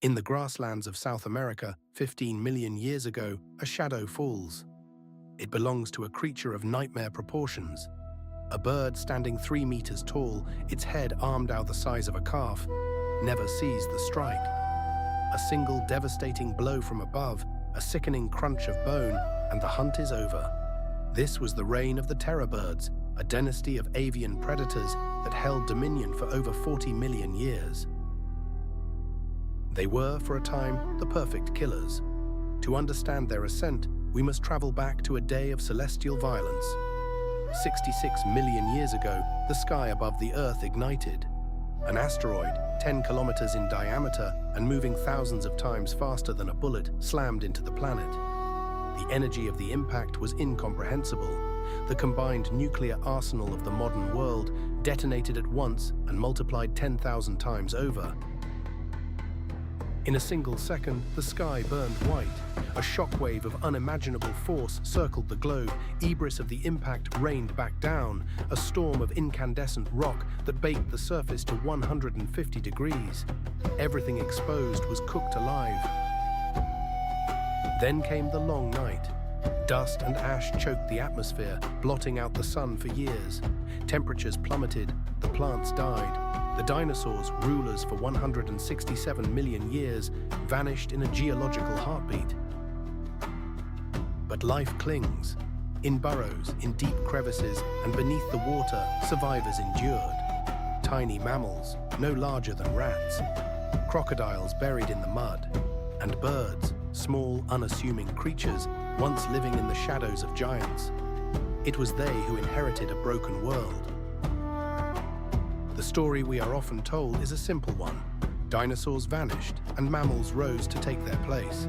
In the grasslands of South America, 15 million years ago, a shadow falls. It belongs to a creature of nightmare proportions. A bird standing 3 meters tall, its head armed out the size of a calf, never sees the strike. A single devastating blow from above, a sickening crunch of bone, and the hunt is over. This was the reign of the terror birds, a dynasty of avian predators that held dominion for over 40 million years. They were, for a time, the perfect killers. To understand their ascent, we must travel back to a day of celestial violence. 66 million years ago, the sky above the Earth ignited. An asteroid, 10 kilometers in diameter and moving thousands of times faster than a bullet, slammed into the planet. The energy of the impact was incomprehensible. The combined nuclear arsenal of the modern world detonated at once and multiplied 10,000 times over. In a single second, the sky burned white. A shockwave of unimaginable force circled the globe. Ebris of the impact rained back down, a storm of incandescent rock that baked the surface to 150 degrees. Everything exposed was cooked alive. Then came the long night. Dust and ash choked the atmosphere, blotting out the sun for years. Temperatures plummeted, the plants died. The dinosaurs, rulers for 167 million years, vanished in a geological heartbeat. But life clings. In burrows, in deep crevices, and beneath the water, survivors endured. Tiny mammals, no larger than rats. Crocodiles buried in the mud. And birds, small, unassuming creatures, once living in the shadows of giants. It was they who inherited a broken world. The story we are often told is a simple one. Dinosaurs vanished, and mammals rose to take their place.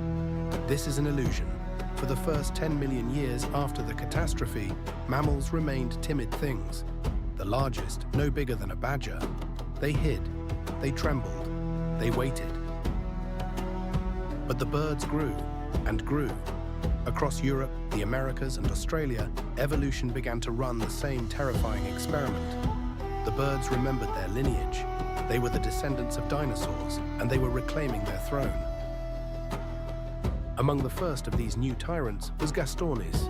This is an illusion. For the first 10 million years after the catastrophe, mammals remained timid things. The largest, no bigger than a badger. They hid, they trembled, they waited. But the birds grew and grew. Across Europe, the Americas, and Australia, evolution began to run the same terrifying experiment. The birds remembered their lineage. They were the descendants of dinosaurs, and they were reclaiming their throne. Among the first of these new tyrants was Gastornis.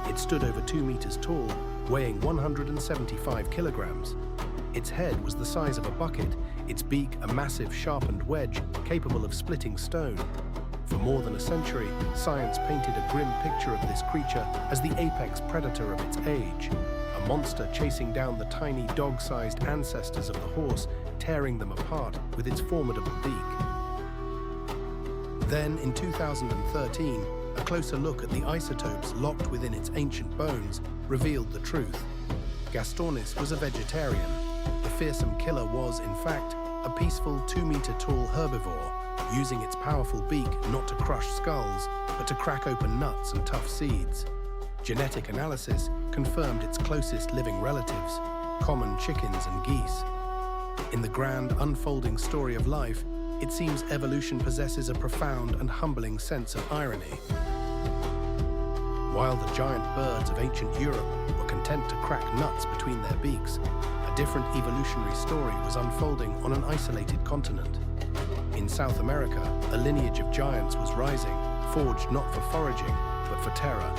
It stood over 2 meters tall, weighing 175 kilograms. Its head was the size of a bucket, its beak a massive sharpened wedge capable of splitting stone. For more than a century, science painted a grim picture of this creature as the apex predator of its age. A monster chasing down the tiny dog-sized ancestors of the horse, tearing them apart with its formidable beak. Then, in 2013, a closer look at the isotopes locked within its ancient bones revealed the truth. Gastornis was a vegetarian. The fearsome killer was, in fact, a peaceful 2-meter-tall herbivore, using its powerful beak not to crush skulls, but to crack open nuts and tough seeds. Genetic analysis confirmed its closest living relatives, common chickens and geese. In the grand, unfolding story of life, it seems evolution possesses a profound and humbling sense of irony. While the giant birds of ancient Europe were content to crack nuts between their beaks, a different evolutionary story was unfolding on an isolated continent. In South America, a lineage of giants was rising, forged not for foraging, but for terror.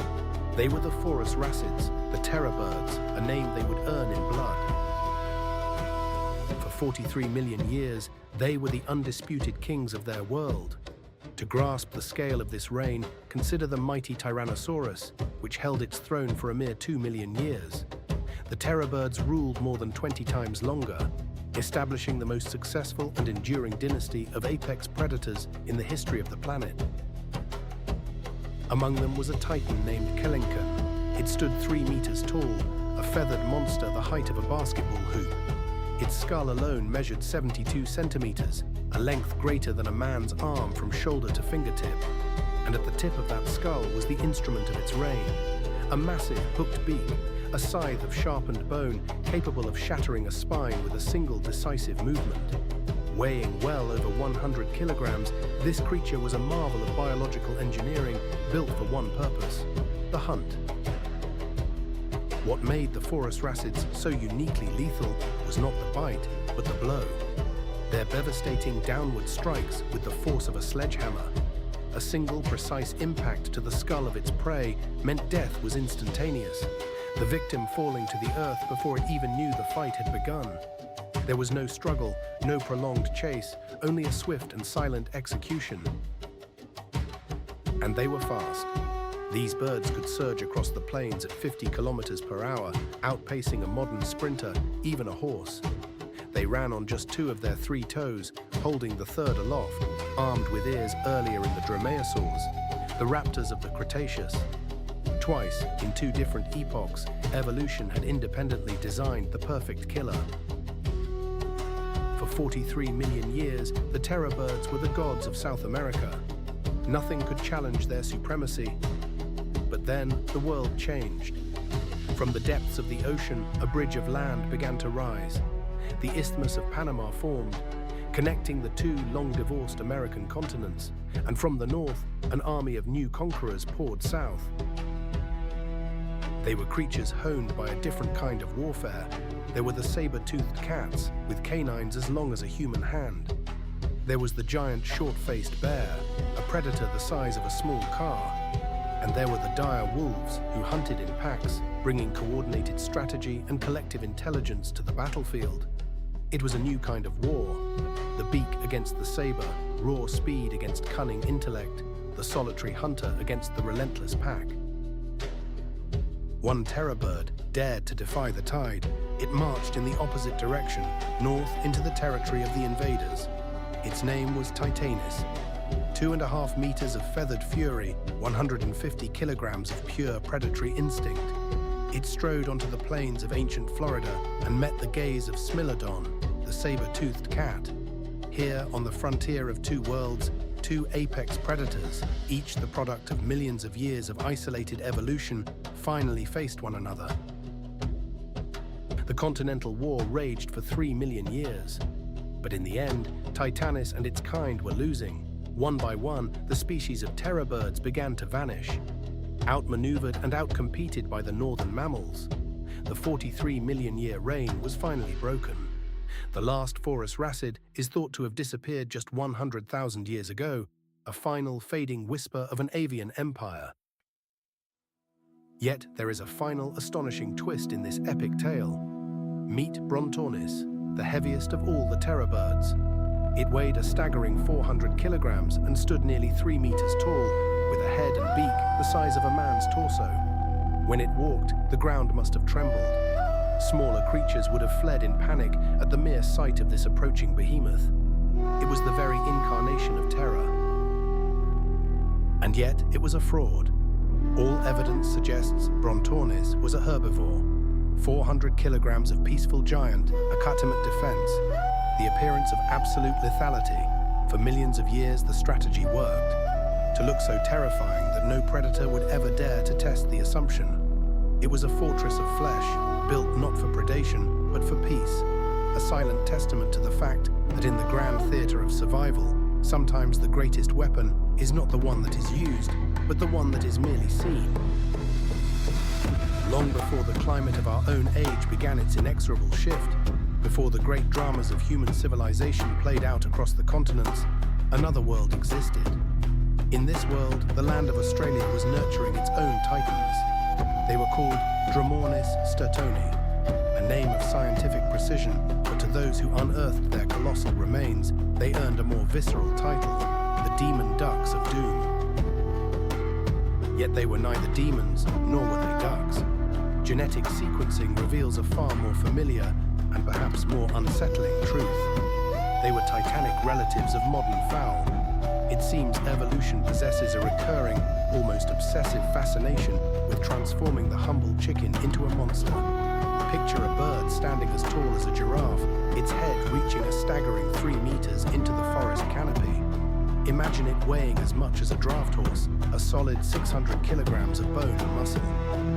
They were the Forus racids, the terror birds, a name they would earn in blood. For 43 million years, they were the undisputed kings of their world. To grasp the scale of this reign, consider the mighty Tyrannosaurus, which held its throne for a mere 2 million years. The terror birds ruled more than 20 times longer, establishing the most successful and enduring dynasty of apex predators in the history of the planet. Among them was a titan named Kelenken. It stood 3 meters tall, a feathered monster the height of a basketball hoop. Its skull alone measured 72 centimeters, a length greater than a man's arm from shoulder to fingertip. And at the tip of that skull was the instrument of its reign, a massive hooked beak, a scythe of sharpened bone capable of shattering a spine with a single decisive movement. Weighing well over 100 kilograms, this creature was a marvel of biological engineering built for one purpose: the hunt. What made the Forus racids so uniquely lethal was not the bite, but the blow. their devastating downward strikes with the force of a sledgehammer. A single precise impact to the skull of its prey meant death was instantaneous, the victim falling to the earth before it even knew the fight had begun. There was no struggle, no prolonged chase, only a swift and silent execution. And they were fast. These birds could surge across the plains at 50 kilometers per hour, outpacing a modern sprinter, even a horse. They ran on just 2 of their 3 toes, holding the third aloft, armed with ears earlier in the dromaeosaurs, the raptors of the Cretaceous. Twice, in 2 different epochs, evolution had independently designed the perfect killer. For 43 million years, the terror birds were the gods of South America. Nothing could challenge their supremacy. But then, the world changed. From the depths of the ocean, a bridge of land began to rise. The Isthmus of Panama formed, connecting the 2 long-divorced American continents, and from the north, an army of new conquerors poured south. They were creatures honed by a different kind of warfare. There were the saber-toothed cats, with canines as long as a human hand. There was the giant short-faced bear, a predator the size of a small car. And there were the dire wolves, who hunted in packs, bringing coordinated strategy and collective intelligence to the battlefield. It was a new kind of war, the beak against the saber, raw speed against cunning intellect, the solitary hunter against the relentless pack. One terror bird dared to defy the tide. It marched in the opposite direction, north into the territory of the invaders. Its name was Titanus. 2.5 meters of feathered fury, 150 kilograms of pure predatory instinct. It strode onto the plains of ancient Florida and met the gaze of Smilodon, the saber-toothed cat. Here, on the frontier of 2 worlds, 2 apex predators, each the product of millions of years of isolated evolution, finally faced one another. The Continental War raged for 3 million years. But in the end, Titanus and its kind were losing. One by one, the species of terror birds began to vanish. Outmaneuvered and outcompeted by the northern mammals, the 43 million year reign was finally broken. The last Forus racid is thought to have disappeared just 100,000 years ago, a final fading whisper of an avian empire. Yet there is a final astonishing twist in this epic tale. Meet Brontornis, the heaviest of all the terror birds. It weighed a staggering 400 kilograms and stood nearly 3 meters tall, with a head and beak the size of a man's torso. When it walked, the ground must have trembled. Smaller creatures would have fled in panic at the mere sight of this approaching behemoth. It was the very incarnation of terror. And yet, it was a fraud. All evidence suggests Brontornis was a herbivore. 400 kilograms of peaceful giant, a catamite defense, the appearance of absolute lethality. For millions of years, the strategy worked. To look so terrifying that no predator would ever dare to test the assumption. It was a fortress of flesh, built not for predation, but for peace. A silent testament to the fact that in the grand theater of survival, sometimes the greatest weapon is not the one that is used, but the one that is merely seen. Long before the climate of our own age began its inexorable shift, before the great dramas of human civilization played out across the continents, another world existed. In this world, the land of Australia was nurturing its own titans. They were called Dromornis stertoni, a name of scientific precision, but to those who unearthed their colossal remains, they earned a more visceral title, the demon ducks of doom. Yet they were neither demons, nor were they ducks. Genetic sequencing reveals a far more familiar and perhaps more unsettling truth. They were titanic relatives of modern fowl. It seems evolution possesses a recurring, almost obsessive fascination with transforming the humble chicken into a monster. Picture a bird standing as tall as a giraffe, its head reaching a staggering 3 meters into the forest canopy. Imagine it weighing as much as a draft horse, a solid 600 kilograms of bone and muscle.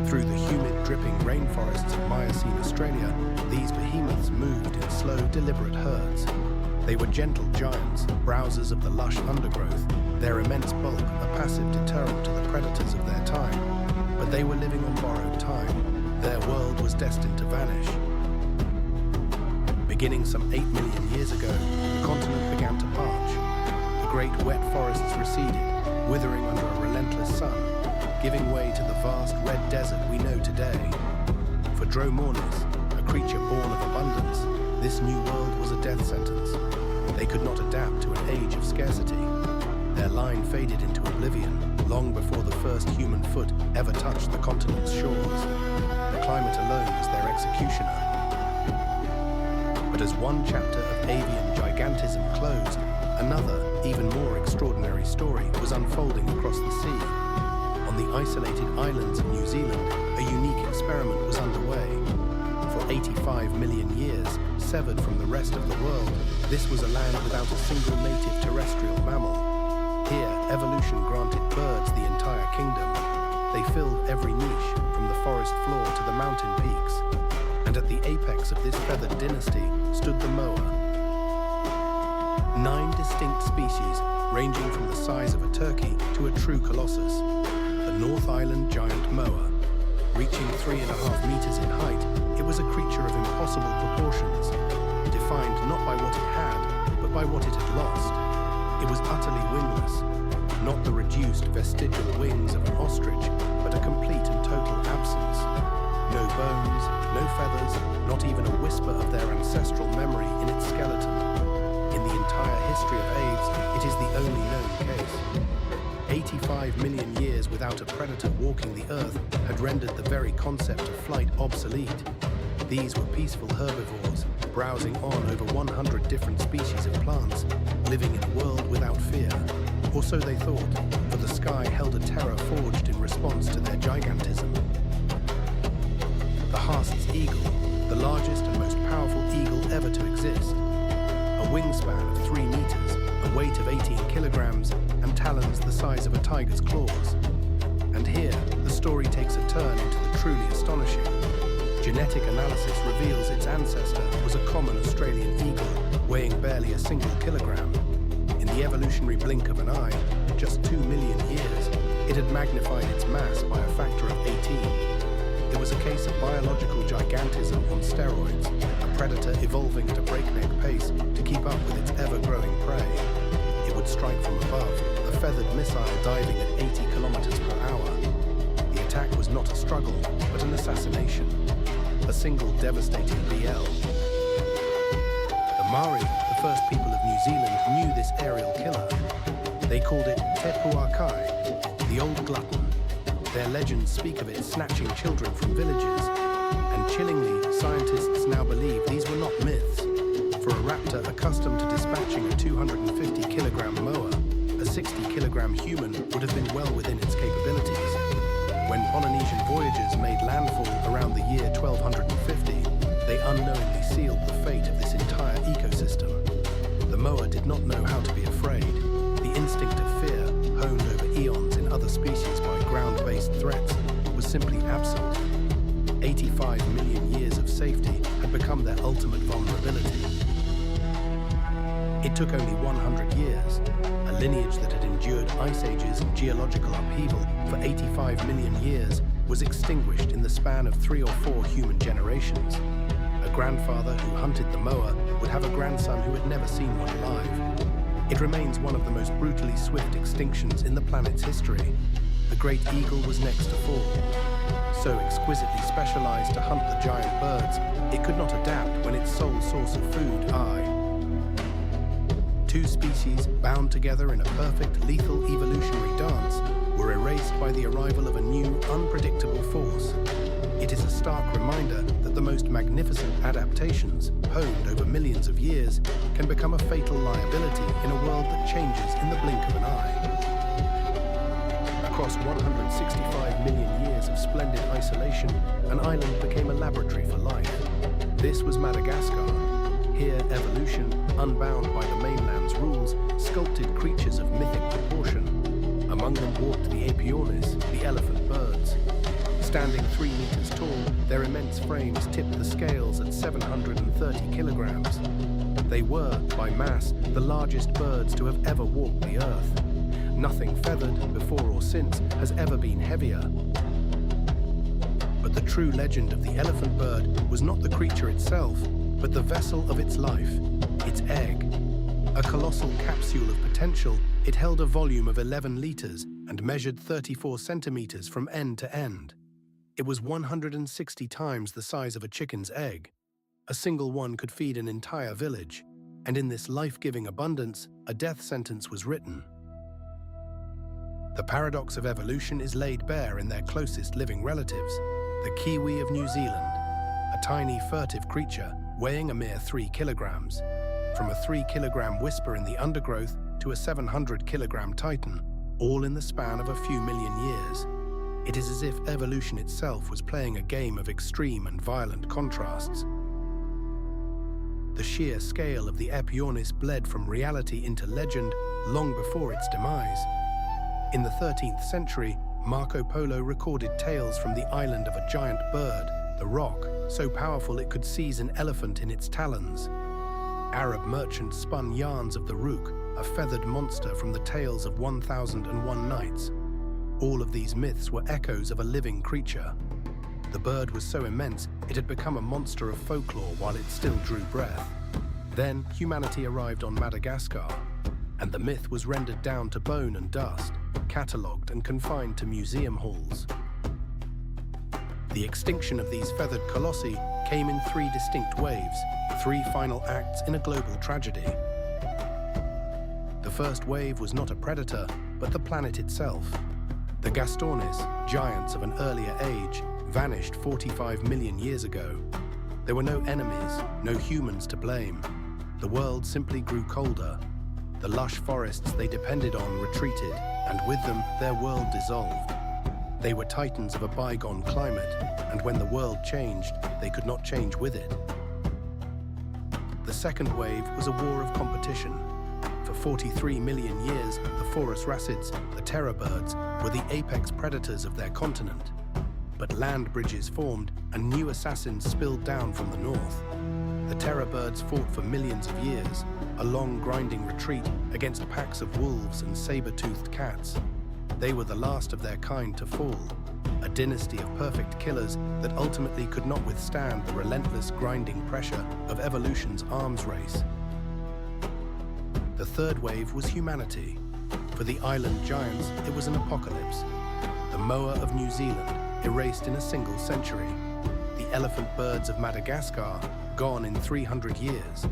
Through the humid, dripping rainforests of Miocene Australia, these behemoths moved in slow, deliberate herds. They were gentle giants, browsers of the lush undergrowth, their immense bulk a passive deterrent to the predators of their time. But they were living on borrowed time. Their world was destined to vanish. Beginning some 8 million years ago, the continent began to parch. The great wet forests receded, withering under a relentless sun, giving way to the vast red desert we know today. For Dromonas, a creature born of abundance, this new world was a death sentence. They could not adapt to an age of scarcity. Their line faded into oblivion long before the first human foot ever touched the continent's shores. The climate alone was their executioner. But as one chapter of avian gigantism closed, another, even more extraordinary story was unfolding across the sea. On the isolated islands of New Zealand, a unique experiment was underway. For 85 million years, severed from the rest of the world, this was a land without a single native terrestrial mammal. Here, evolution granted birds the entire kingdom. They filled every niche, from the forest floor to the mountain peaks. And at the apex of this feathered dynasty stood the moa. 9 distinct species, ranging from the size of a turkey to a true colossus. The North Island giant moa. Reaching 3.5 meters in height, it was a creature of impossible proportions, defined not by what it had, but by what it had lost. It was utterly wingless, not the reduced vestigial wings of an ostrich, but a complete and total absence. No bones, no feathers, not even a whisper of their ancestral memory in its skeleton. In the entire history of apes, it is the only known case. 85 million years without a predator walking the earth had rendered the very concept of flight obsolete. These were peaceful herbivores, browsing on over 100 different species of plants, living in a world without fear. Or so they thought, for the sky held a terror forged in response to their gigantism. The Haast's eagle, the largest and most powerful eagle ever to exist. A wingspan of 3 meters, a weight of 18 kilograms, and talons the size of a tiger's claws. And here, the story takes a turn into the truly astonishing. Genetic analysis reveals its ancestor was a common Australian eagle, weighing barely a single kilogram. In the evolutionary blink of an eye, just 2 million years, it had magnified its mass by a factor of 18. It was a case of biological gigantism on steroids, a predator evolving at a breakneck pace to keep up with its ever-growing prey. It would strike from above, a feathered missile diving at 80 kilometers per hour. The attack was not a struggle, but an assassination. A single devastating BL. The Maori, the first people of New Zealand, knew this aerial killer. They called it Te Puakai, the old glutton. Their legends speak of it snatching children from villages. And chillingly, scientists now believe these were not myths. For a raptor accustomed to dispatching a 250-kilogram moa, a 60-kilogram human would have been well within its capabilities. When Polynesian voyagers made landfall around the year 1250, they unknowingly sealed the fate of this entire ecosystem. The moa did not know how to be afraid. The instinct of fear, honed over eons in other species by ground-based threats, was simply absent. 85 million years of safety had become their ultimate vulnerability. It took only 100 years, a lineage that had endured ice ages and geological upheaval for 85 million years was extinguished in the span of 3 or 4 human generations. A grandfather who hunted the moa would have a grandson who had never seen one alive. It remains one of the most brutally swift extinctions in the planet's history. The great eagle was next to fall. So exquisitely specialized to hunt the giant birds, it could not adapt when its sole source of food, 2 species, bound together in a perfect, lethal evolutionary dance, were erased by the arrival of a new, unpredictable force. It is a stark reminder that the most magnificent adaptations, honed over millions of years, can become a fatal liability in a world that changes in the blink of an eye. Across 165 million years of splendid isolation, an island became a laboratory for life. This was Madagascar. Here, evolution, unbound by the mainland's rules, sculpted creatures of mythic proportion. Among them walked the aepyornis, the elephant birds. Standing 3 meters tall, their immense frames tipped the scales at 730 kilograms. They were, by mass, the largest birds to have ever walked the earth. Nothing feathered, before or since, has ever been heavier. But the true legend of the elephant bird was not the creature itself, but the vessel of its life, its egg. A colossal capsule of potential, it held a volume of 11 liters and measured 34 centimeters from end to end. It was 160 times the size of a chicken's egg. A single one could feed an entire village, and in this life-giving abundance, a death sentence was written. The paradox of evolution is laid bare in their closest living relatives, the kiwi of New Zealand, a tiny furtive creature weighing a mere 3 kilograms. From a 3-kilogram whisper in the undergrowth to a 700-kilogram titan, all in the span of a few million years. It is as if evolution itself was playing a game of extreme and violent contrasts. The sheer scale of the Epyornis bled from reality into legend long before its demise. In the 13th century, Marco Polo recorded tales from the island of a giant bird, the roc, so powerful it could seize an elephant in its talons. Arab merchants spun yarns of the rook, a feathered monster from the tales of 1001 Nights. All of these myths were echoes of a living creature. The bird was so immense, it had become a monster of folklore while it still drew breath. Then humanity arrived on Madagascar, and the myth was rendered down to bone and dust, catalogued and confined to museum halls. The extinction of these feathered colossi came in 3 distinct waves, 3 final acts in a global tragedy. The first wave was not a predator, but the planet itself. The Gastornis, giants of an earlier age, vanished 45 million years ago. There were no enemies, no humans to blame. The world simply grew colder. The lush forests they depended on retreated, and with them, their world dissolved. They were titans of a bygone climate, and when the world changed, they could not change with it. The second wave was a war of competition. For 43 million years, the Forus racids, the terror birds, were the apex predators of their continent. But land bridges formed, and new assassins spilled down from the north. The terror birds fought for millions of years, a long grinding retreat against packs of wolves and saber-toothed cats. They were the last of their kind to fall, a dynasty of perfect killers that ultimately could not withstand the relentless grinding pressure of evolution's arms race. The third wave was humanity. For the island giants, it was an apocalypse. The moa of New Zealand, erased in a single century. The elephant birds of Madagascar, gone in 300 years.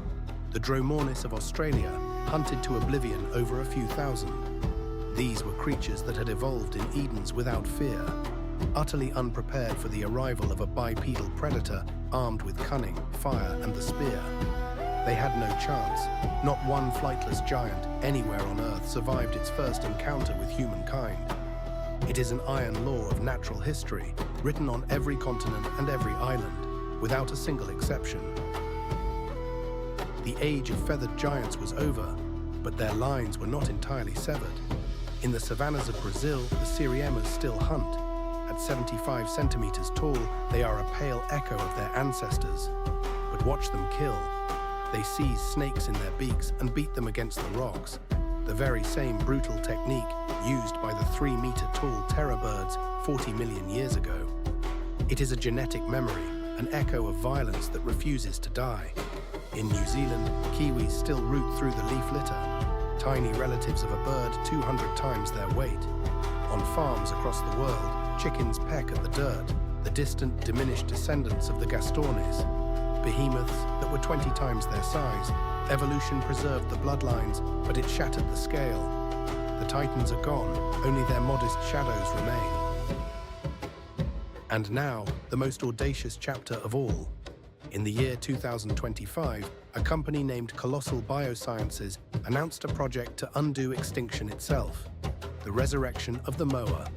The Dromornis of Australia, hunted to oblivion over a few thousand. These were creatures that had evolved in Edens without fear, utterly unprepared for the arrival of a bipedal predator armed with cunning, fire, and the spear. They had no chance. Not one flightless giant anywhere on Earth survived its first encounter with humankind. It is an iron law of natural history, written on every continent and every island, without a single exception. The age of feathered giants was over, but their lines were not entirely severed. In the savannas of Brazil, the Siriemas still hunt. At 75 centimeters tall, they are a pale echo of their ancestors. But watch them kill. They seize snakes in their beaks and beat them against the rocks, the very same brutal technique used by the 3-meter-tall terror birds 40 million years ago. It is a genetic memory, an echo of violence that refuses to die. In New Zealand, kiwis still root through the leaf litter, tiny relatives of a bird 200 times their weight. On farms across the world, chickens peck at the dirt, the distant, diminished descendants of the Gastornis. Behemoths that were 20 times their size. Evolution preserved the bloodlines, but it shattered the scale. The titans are gone, only their modest shadows remain. And now, the most audacious chapter of all. In the year 2025, a company named Colossal Biosciences announced a project to undo extinction itself, the resurrection of the moa.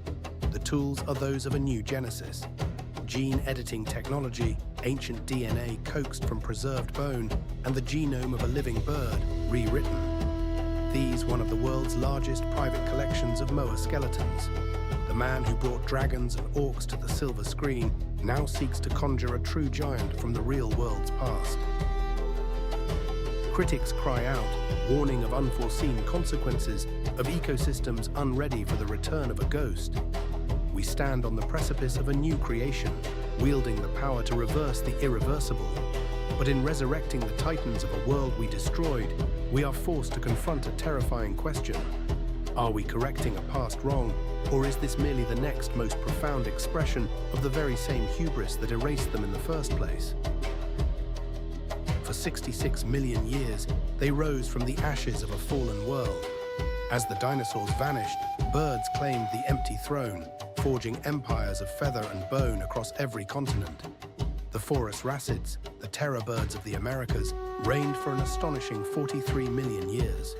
The tools are those of a new genesis. Gene editing technology, ancient DNA coaxed from preserved bone, and the genome of a living bird rewritten. These one of the world's largest private collections of moa skeletons. The man who brought dragons and orcs to the silver screen now seeks to conjure a true giant from the real world's past. Critics cry out, warning of unforeseen consequences, of ecosystems unready for the return of a ghost. We stand on the precipice of a new creation, wielding the power to reverse the irreversible. But in resurrecting the titans of a world we destroyed, we are forced to confront a terrifying question. Are we correcting a past wrong, or is this merely the next most profound expression of the very same hubris that erased them in the first place? For 66 million years, they rose from the ashes of a fallen world. As the dinosaurs vanished, birds claimed the empty throne, forging empires of feather and bone across every continent. The Forus racids, the terror birds of the Americas, reigned for an astonishing 43 million years.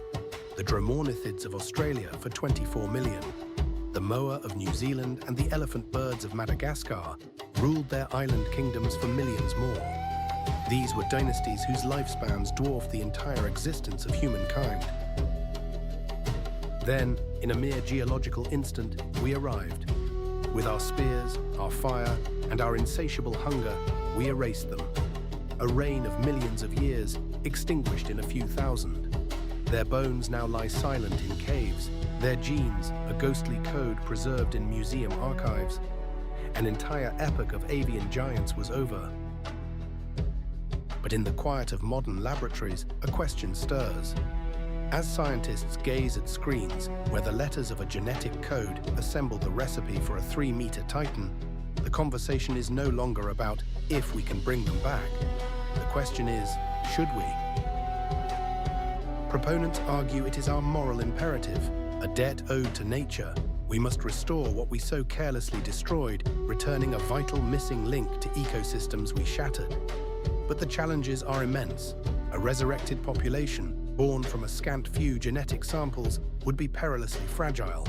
The dromornithids of Australia for 24 million. The moa of New Zealand and the elephant birds of Madagascar ruled their island kingdoms for millions more. These were dynasties whose lifespans dwarfed the entire existence of humankind. Then, in a mere geological instant, we arrived. With our spears, our fire, and our insatiable hunger, we erased them. A reign of millions of years, extinguished in a few thousand. Their bones now lie silent in caves, their genes a ghostly code preserved in museum archives. An entire epoch of avian giants was over. But in the quiet of modern laboratories, a question stirs. As scientists gaze at screens where the letters of a genetic code assemble the recipe for a 3-meter titan, the conversation is no longer about if we can bring them back. The question is, should we? Proponents argue it is our moral imperative, a debt owed to nature. We must restore what we so carelessly destroyed, returning a vital missing link to ecosystems we shattered. But the challenges are immense. A resurrected population, born from a scant few genetic samples, would be perilously fragile.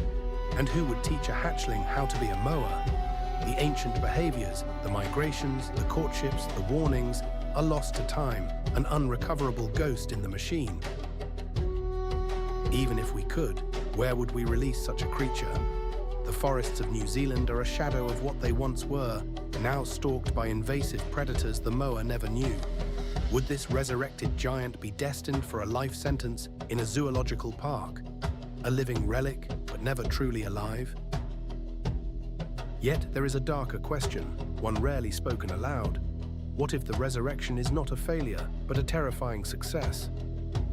And who would teach a hatchling how to be a moa? The ancient behaviors, the migrations, the courtships, the warnings, are lost to time, an unrecoverable ghost in the machine. Even if we could, where would we release such a creature? The forests of New Zealand are a shadow of what they once were, now stalked by invasive predators the moa never knew. Would this resurrected giant be destined for a life sentence in a zoological park? A living relic, but never truly alive? Yet there is a darker question, one rarely spoken aloud. What if the resurrection is not a failure, but a terrifying success?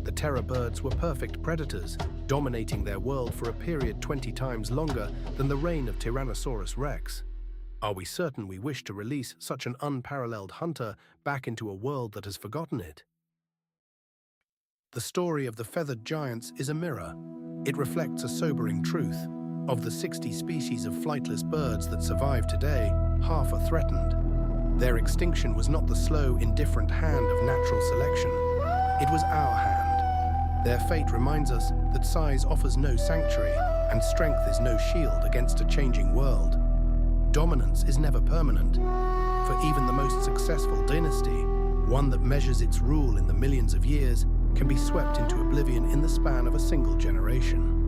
The terror birds were perfect predators, dominating their world for a period 20 times longer than the reign of Tyrannosaurus rex. Are we certain we wish to release such an unparalleled hunter back into a world that has forgotten it? The story of the feathered giants is a mirror. It reflects a sobering truth. Of the 60 species of flightless birds that survive today, half are threatened. Their extinction was not the slow, indifferent hand of natural selection. It was our hand. Their fate reminds us that size offers no sanctuary, and strength is no shield against a changing world. Dominance is never permanent. For even the most successful dynasty, one that measures its rule in the millions of years, can be swept into oblivion in the span of a single generation.